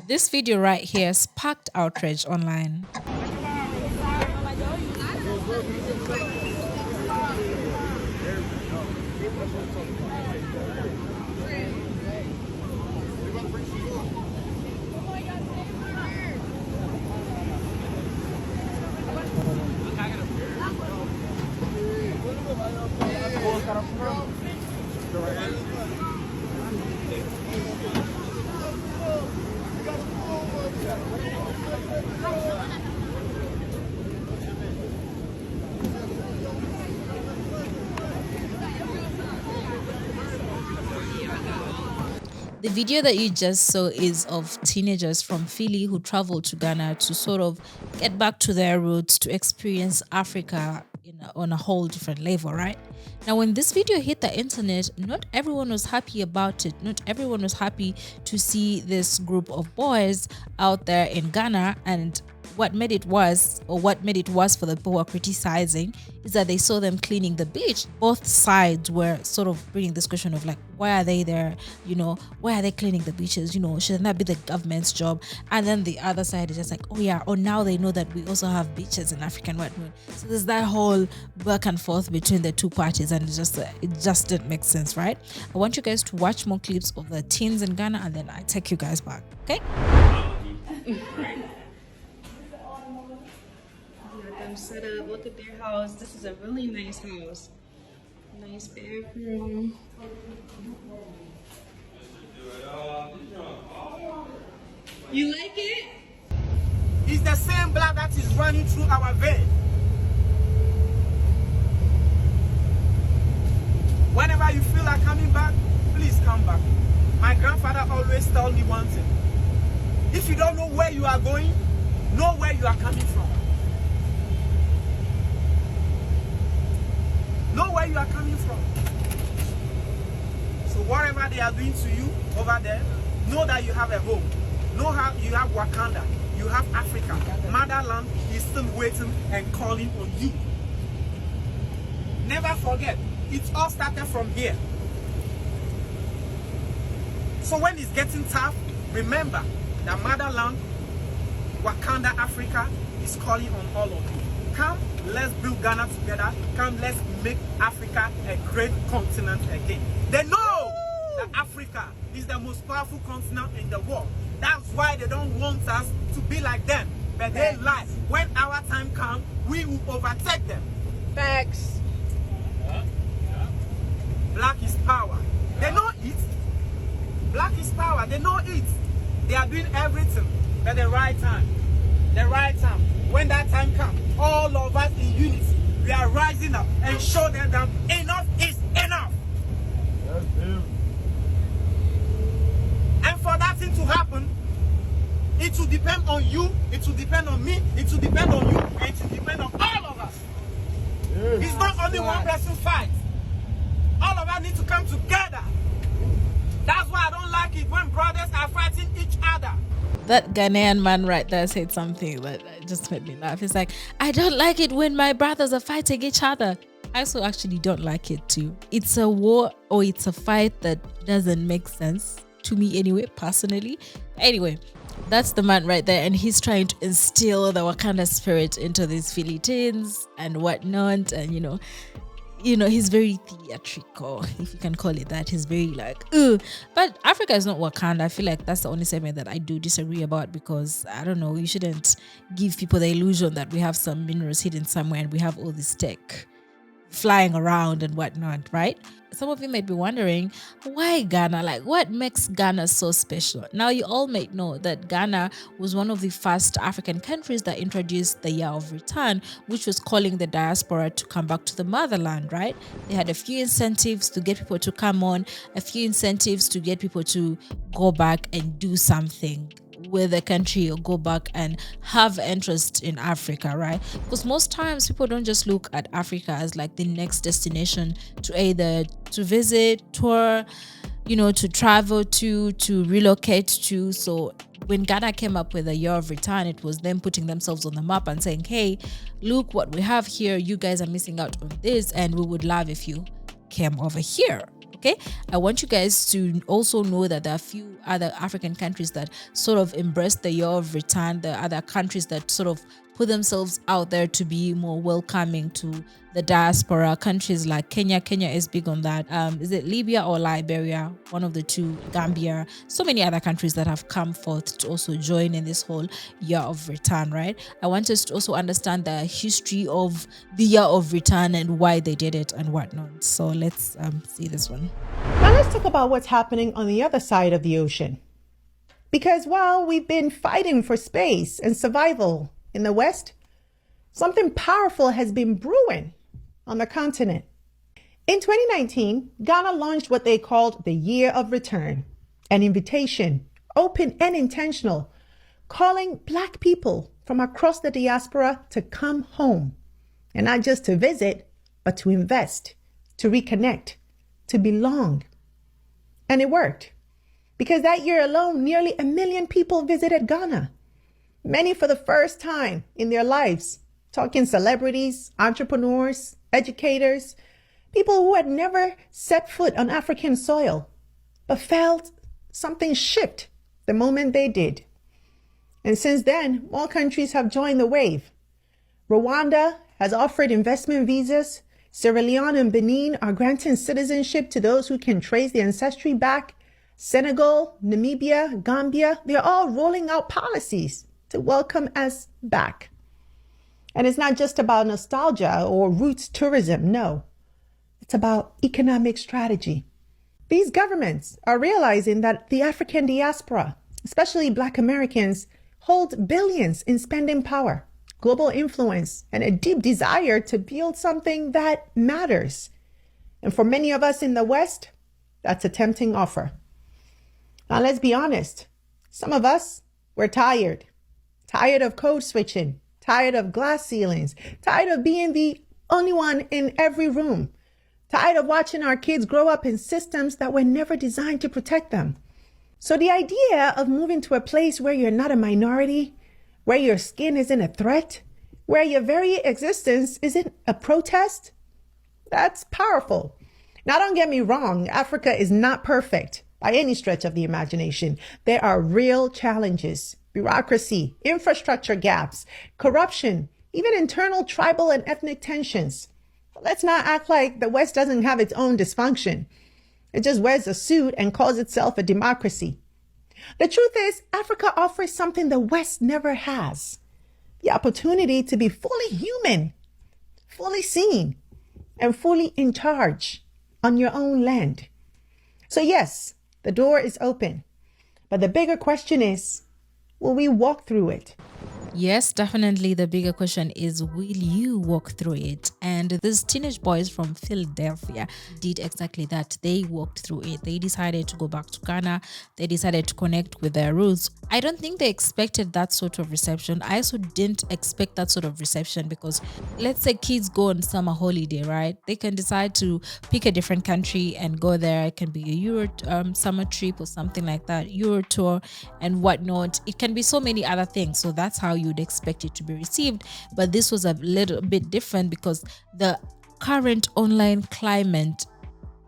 This video right here sparked outrage online. The video that you just saw is of teenagers from Philly who traveled to Ghana to sort of get back to their roots, to experience Africa on a whole different level, right? Now, when this video hit the internet, not everyone was happy about it. Not everyone was happy to see this group of boys out there in Ghana, and what made it worse for the people who are criticizing is that they saw them cleaning the beach. Both sides were sort of bringing this question of like, why are they there? Why are they cleaning the beaches? Shouldn't that be the government's job? And then the other side is just like, oh yeah, now they know that we also have beaches in Africa and whatnot. So there's that whole back and forth between the two parties, and it just didn't make sense, right? I want you guys to watch more clips of the teens in Ghana, and then I take you guys back, okay? Set up. Look at their house. This is a really nice house. Nice bedroom. You like it? It's the same blood that is running through our vein. Whenever you feel like coming back, please come back. My grandfather always told me one thing. If you don't know where you are going, know where you are coming from. Know where you are coming from. So whatever they are doing to you over there, know that you have a home. Know how you have Wakanda. You have Africa. Motherland is still waiting and calling on you. Never forget, it all started from here. So when it's getting tough, remember that Motherland, Wakanda, Africa is calling on all of you. Come, let's build Ghana together. Come, let's make Africa a great continent again. They know that Africa is the most powerful continent in the world. That's why they don't want us to be like them. But they lie. When our time comes, we will overtake them. Facts. Black is power. They know it. Black is power. They know it. They are doing everything at the right time. The right time. When that time comes, all of us in unity, we are rising up and show them that enough is enough. And for that thing to happen, it will depend on you, it will depend on me, it will depend on you, and it will depend on all of us. It's not only one person fight. All of us need to come together. That's why I don't like it when brothers are fighting each other. That Ghanaian man right there said something that just made me laugh. It's like, I don't like it when my brothers are fighting each other. I also actually don't like it too. It's a war, or it's a fight that doesn't make sense to me anyway, personally. Anyway, that's the man right there, and he's trying to instill the Wakanda spirit into these Philippines and whatnot, and he's very theatrical, if you can call it that. He's very like, ugh. But Africa is not Wakanda. I feel like that's the only segment that I do disagree about, because I don't know, you shouldn't give people the illusion that we have some minerals hidden somewhere and we have all this tech flying around and whatnot, right? Some of you might be wondering, why Ghana? Like, what makes Ghana so special? Now, you all might know that Ghana was one of the first African countries that introduced the year of return, which was calling the diaspora to come back to the motherland, right? They had a few incentives to get people to come on, a few incentives to get people to go back and do something with the country, or go back and have interest in Africa, right? Because most times people don't just look at Africa as like the next destination to either to visit, tour, to travel to relocate to. So when Ghana came up with a year of return, it was them putting themselves on the map and saying, hey, look what we have here. You guys are missing out on this, and we would love if you came over here, Okay, I want you guys to also know that there are a few other African countries that sort of embrace the year of return. There are other countries that sort of put themselves out there to be more welcoming to the diaspora. Countries like Kenya is big on that. Is it Libya or Liberia? One of the two. Gambia. So many other countries that have come forth to also join in this whole year of return, right? I want us to also understand the history of the year of return and why they did it and whatnot. So let's see this one. Now let's talk about what's happening on the other side of the ocean. Because while we've been fighting for space and survival in the West, something powerful has been brewing on the continent. In 2019, Ghana launched what they called the Year of Return, an invitation, open and intentional, calling Black people from across the diaspora to come home, and not just to visit, but to invest, to reconnect, to belong. And it worked, because that year alone, nearly 1 million people visited Ghana, many for the first time in their lives, talking celebrities, entrepreneurs, educators, people who had never set foot on African soil, but felt something shift the moment they did. And since then, more countries have joined the wave. Rwanda has offered investment visas. Sierra Leone and Benin are granting citizenship to those who can trace their ancestry back. Senegal, Namibia, Gambia, they're all rolling out policies to welcome us back. And it's not just about nostalgia or roots tourism, no. It's about economic strategy. These governments are realizing that the African diaspora, especially Black Americans, hold billions in spending power, global influence, and a deep desire to build something that matters. And for many of us in the West, that's a tempting offer. Now, let's be honest. Some of us, we're tired of code switching, tired of glass ceilings, tired of being the only one in every room, tired of watching our kids grow up in systems that were never designed to protect them. So the idea of moving to a place where you're not a minority, where your skin isn't a threat, where your very existence isn't a protest, that's powerful. Now, don't get me wrong, Africa is not perfect by any stretch of the imagination. There are real challenges: bureaucracy, infrastructure gaps, corruption, even internal tribal and ethnic tensions. But let's not act like the West doesn't have its own dysfunction. It just wears a suit and calls itself a democracy. The truth is, Africa offers something the West never has: the opportunity to be fully human, fully seen, and fully in charge on your own land. So yes, the door is open, but the bigger question is, will we walk through it? Yes, definitely. The bigger question is, will you walk through it? And these teenage boys from Philadelphia did exactly that. They walked through it. They decided to go back to Ghana. They decided to connect with their roots. I don't think they expected that sort of reception. I also didn't expect that sort of reception, because let's say kids go on summer holiday, right? They can decide to pick a different country and go there. It can be a Euro summer trip or something like that, Euro tour and whatnot. It can be so many other things. So that's how you'd expect it to be received. But this was a little bit different, because the current online climate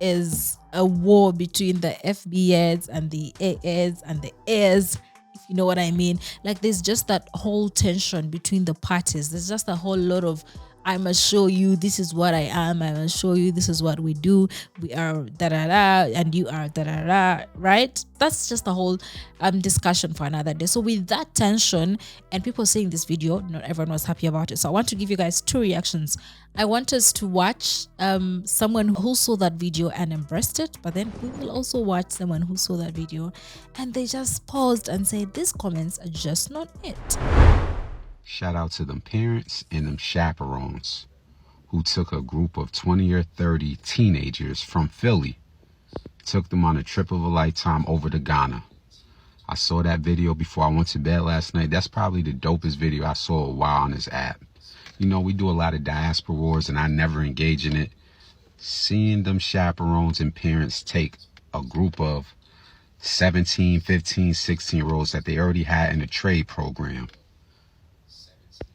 is a war between the FBS and the AS and the Airs, if you know what I mean. Like, there's just that whole tension between the parties. There's just a whole lot of, I must show you this is what I am, I must show you this is what we do, we are da-da-da and you are da-da-da, right? That's just a whole discussion for another day. So with that tension and people seeing this video, not everyone was happy about it. So I want to give you guys two reactions. I want us to watch someone who saw that video and embraced it, but then we will also watch someone who saw that video and they just paused and said, these comments are just not it. Shout out to them parents and them chaperones who took a group of 20 or 30 teenagers from Philly, took them on a trip of a lifetime over to Ghana. I saw that video before I went to bed last night. That's probably the dopest video I saw a while on this app. You know, we do a lot of diaspora wars and I never engage in it. Seeing them chaperones and parents take a group of 17, 15, 16-year-olds that they already had in a trade program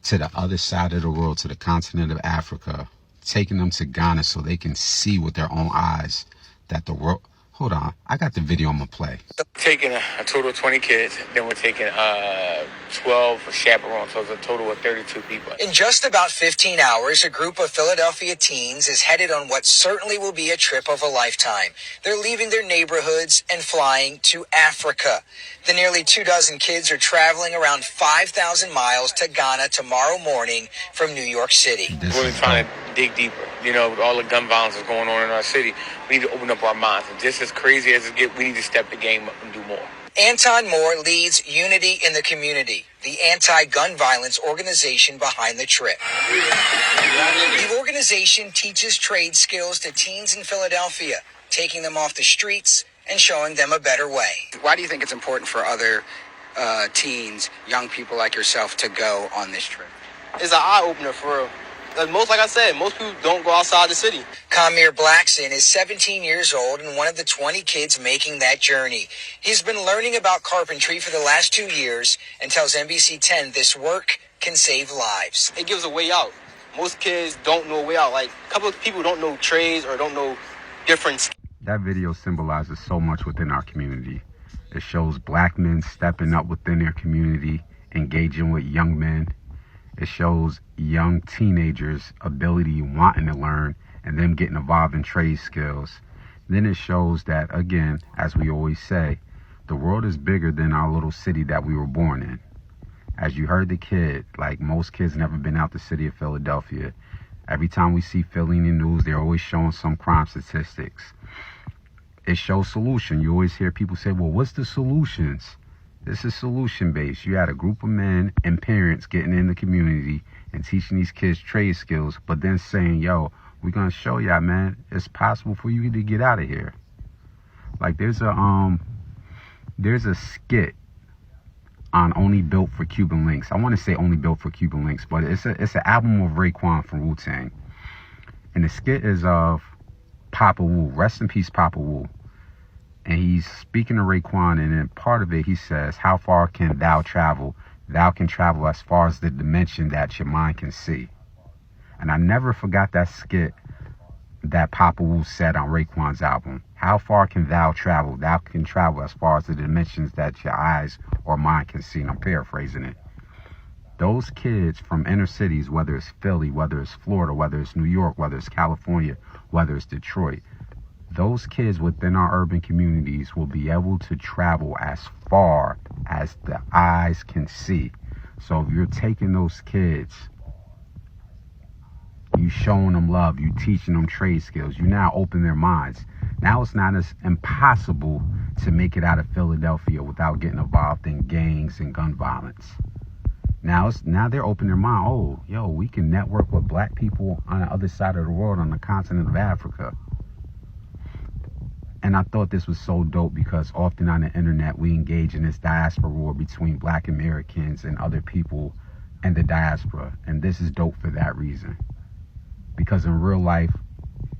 to the other side of the world, to the continent of Africa, taking them to Ghana so they can see with their own eyes that the world... Hold on, I got the video I'm gonna play. Taking a total of 20 kids, then we're taking 12 chaperones, so it's a total of 32 people. In just about 15 hours, a group of Philadelphia teens is headed on what certainly will be a trip of a lifetime. They're leaving their neighborhoods and flying to Africa. The nearly 24 kids are traveling around 5,000 miles to Ghana tomorrow morning from New York City. We're really trying to dig deeper. You know, with all the gun violence that's going on in our city, we need to open up our minds. And just as crazy as it gets, we need to step the game up and do more. Anton Moore leads Unity in the Community, the anti-gun violence organization behind the trip. The organization teaches trade skills to teens in Philadelphia, taking them off the streets and showing them a better way. Why do you think it's important for other teens, young people like yourself, to go on this trip? It's an eye-opener for real. Like I said, most people don't go outside the city. Kamir Blackson is 17 years old and one of the 20 kids making that journey. He's been learning about carpentry for the last 2 years and tells NBC 10 this work can save lives. It gives a way out. Most kids don't know a way out. Like, a couple of people don't know trades or don't know different. That video symbolizes so much within our community. It shows black men stepping up within their community, engaging with young men. It shows young teenagers' ability, wanting to learn, and them getting involved in trade skills. Then it shows that, again, as we always say, the world is bigger than our little city that we were born in. As you heard the kid, like most kids never been out the city of Philadelphia. Every time we see Philly in the news, they're always showing some crime statistics. It shows solution. You always hear people say, well, what's the solutions? This is solution-based. You had a group of men and parents getting in the community and teaching these kids trade skills, but then saying, yo, we're going to show y'all, man, it's possible for you to get out of here. Like, there's a skit on Only Built for Cuban Links. I want to say Only Built for Cuban Links, but it's an album of Raekwon from Wu-Tang. And the skit is of Papa Wu. Rest in peace, Papa Wu. And he's speaking to Raekwon, and in part of it, he says, how far can thou travel? Thou can travel as far as the dimension that your mind can see. And I never forgot that skit that Papa Wu said on Raekwon's album. How far can thou travel? Thou can travel as far as the dimensions that your eyes or mind can see. And I'm paraphrasing it. Those kids from inner cities, whether it's Philly, whether it's Florida, whether it's New York, whether it's California, whether it's Detroit, those kids within our urban communities will be able to travel as far as the eyes can see. So if you're taking those kids, you showing them love, you teaching them trade skills, you now open their minds. Now it's not as impossible to make it out of Philadelphia without getting involved in gangs and gun violence. Now they're opening their mind. Oh, yo, we can network with black people on the other side of the world, on the continent of Africa. And I thought this was so dope because often on the internet, we engage in this diaspora war between black Americans and other people and the diaspora. And this is dope for that reason. Because in real life,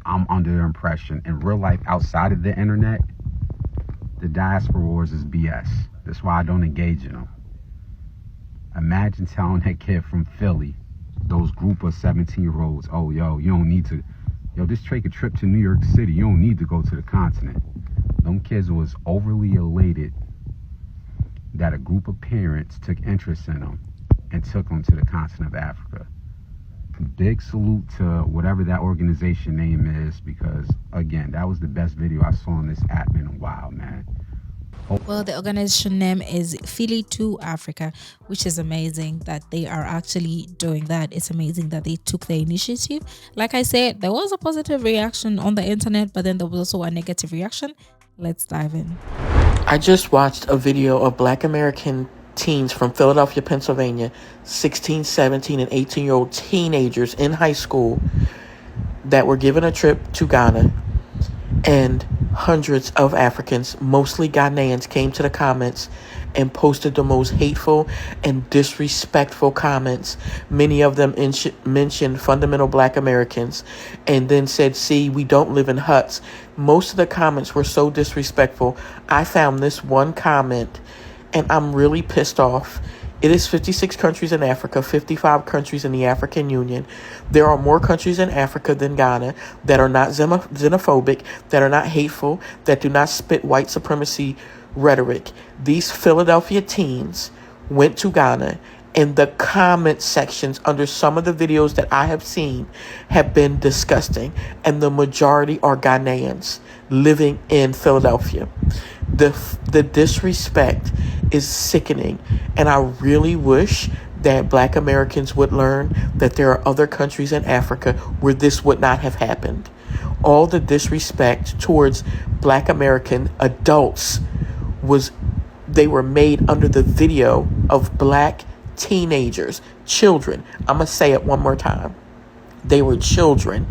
I'm under the impression, in real life outside of the internet, the diaspora wars is BS. That's why I don't engage in them. Imagine telling that kid from Philly, those group of 17-year-olds, oh, yo, you don't need to, just take a trip to New York City. You don't need to go to the continent. Them kids was overly elated that a group of parents took interest in them and took them to the continent of Africa. Big salute to whatever that organization name is, because, again, that was the best video I saw on this app in a while, man. Well, the organization name is Philly to Africa, which is amazing that they are actually doing that. It's amazing that they took the initiative. Like I said, there was a positive reaction on the internet, but then there was also a negative reaction. Let's dive in. I just watched a video of Black American teens from Philadelphia, Pennsylvania, 16, 17, and 18-year-old teenagers in high school that were given a trip to Ghana. And hundreds of Africans, mostly Ghanaians, came to the comments and posted the most hateful and disrespectful comments. Many of them mentioned fundamental Black Americans and then said, see, we don't live in huts. Most of the comments were so disrespectful. I found this one comment and I'm really pissed off. It is 56 countries in Africa, 55 countries in the African Union. There are more countries in Africa than Ghana that are not xenophobic, that are not hateful, that do not spit white supremacy rhetoric. These Philadelphia teens went to Ghana, and the comment sections under some of the videos that I have seen have been disgusting, and the majority are Ghanaians living in Philadelphia. The disrespect is sickening, and I really wish that Black Americans would learn that there are other countries in Africa where this would not have happened. All the disrespect towards Black American adults they were made under the video of Black teenagers, children. I'm going to say it one more time. They were children,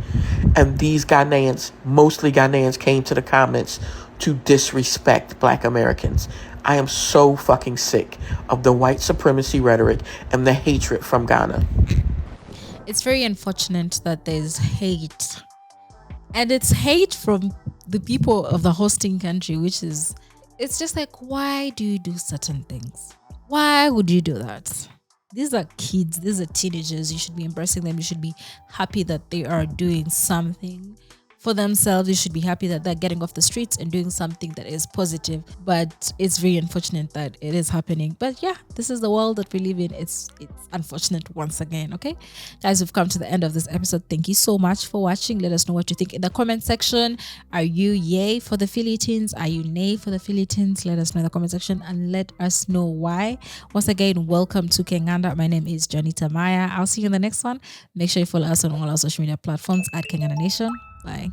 and these Ghanaians, mostly Ghanaians, came to the comments to disrespect Black Americans. I am so fucking sick of the white supremacy rhetoric and the hatred from Ghana. It's very unfortunate that there's hate, and it's hate from the people of the hosting country, which is, it's just like, why do you do certain things? Why would you do that? These are kids, these are teenagers. You should be embracing them. You should be happy that they are doing something for themselves. You should be happy that they're getting off the streets and doing something that is positive. But it's very unfortunate that it is happening. But yeah, this is the world that we live in. It's unfortunate once again. Okay, guys, we've come to the end of this episode. Thank you so much for watching. Let us know what you think in the comment section. Are you yay for the Philippines? Are you nay for the Philippines? Let us know in the comment section and let us know why. Once again, welcome to Kenganda. My name is Janita Maya. I'll see you in the next one. Make sure you follow us on all our social media platforms at Kenganda Nation. Bye.